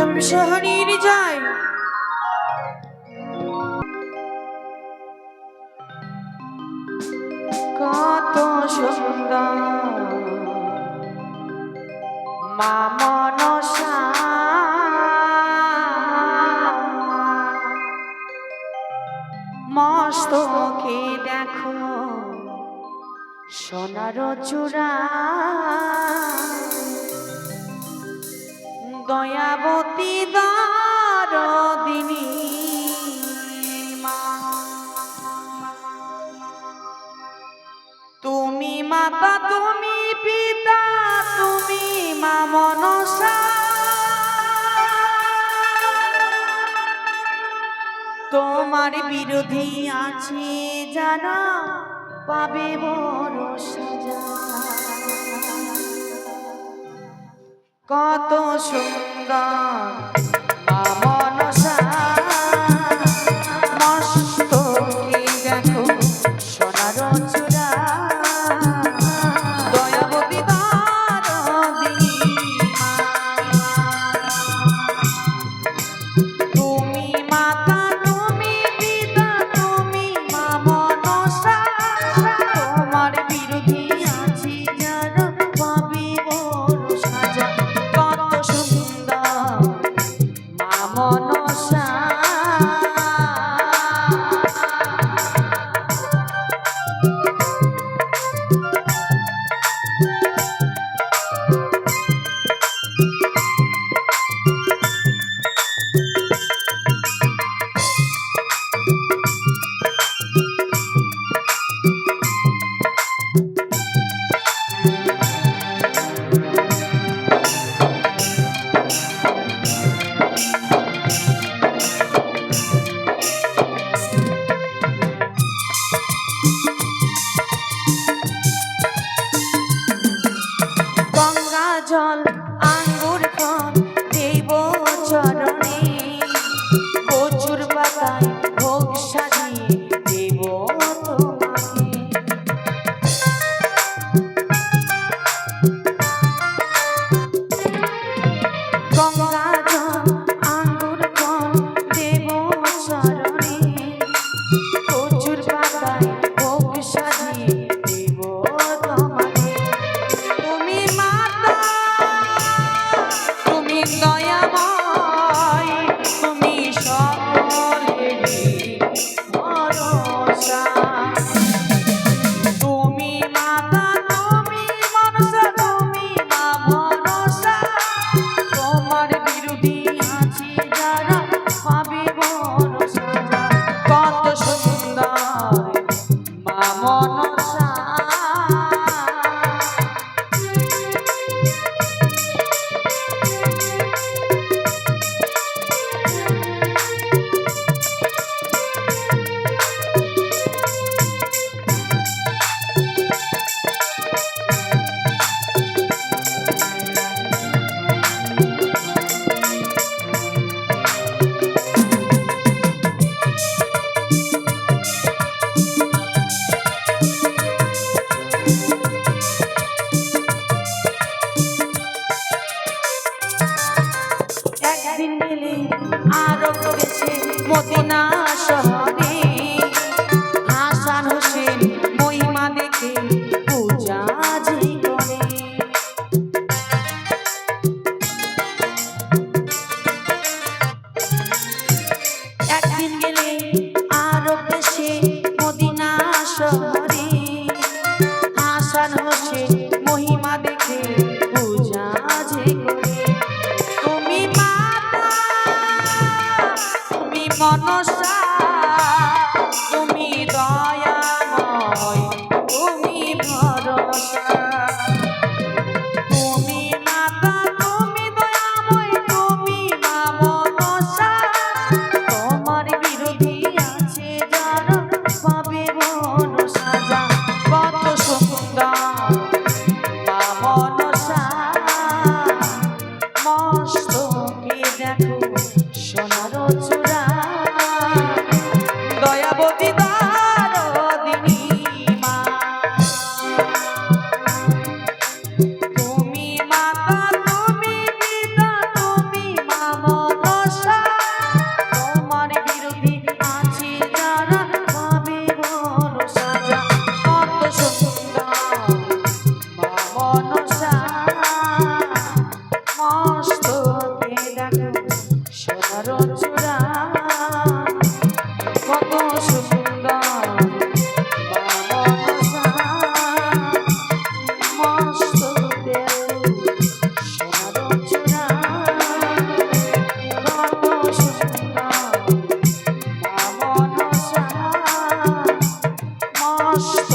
আমি বিষয় হারিয়ে যাই। কত সুন্দর মা মনসা, মস্তকে দেখো সোনার চূড়া, দয়াবতী দরদিনী মা। তুমি মাতা, তুমি পিতা, তুমি মা মনসা, তোমার বিরোধী আছে যারা পাবে বড় সাজা। কত সুন্দর মা মনসা, মস্তকে দেখো সোনার চূড়া, দয়াবতী দরদিনী মা। তুমি মাতা, তুমি পিতা, তুমি মা মনসা, তোমার বিরোধী আছে যারা পাবে বড় সাজা। কত সুন্দর মা মনসা, গঙ্গা জল আঙ্গুর ফল দেব চরণে, কচুর পাতায় ভোগ সাজিয়ে দেব তোমাকে। গঙ্গা জল আঙ্গুর ফল দেব চরণে, কচুর পাতায় ভোগ সাজিয়ে দেব তোমাকে। তুমি মাতা, তুমি দয়াময়, তুমি সকলেরই ভরসা। তুমি মাতা, তুমি মনসা, তুমি মা মনসা, তোমার বিরোধী আছে যারা পাবে বড় সাজা। কত সুন্দর মা মনসা, একদিন গেলে আরো করেছে মদিনা শহরে, হাসান হোসেন মহিমা দেখে পূজা যে করে। একদিন গেলে আরো দেশে মদিনা শহরে, হাসান হোসেন মহিমা দেখে পূজা যে করে। তুমি মাতা, তুমি মনসা, তুমি দয়াময়, তুমি ভরসা। তুমি মাতা, তুমি দয়াময়, তুমি মা মনসা, তোমার বিরোধী আছে যারা পাবে বড় সাজা। কত সুন্দর মা মনসা, মস্তকে দেখো সোনার চূড়া, দয়াবতী দরদিনী মা। তুমি মাতা, তুমি পিতা, তুমি মা মস্ত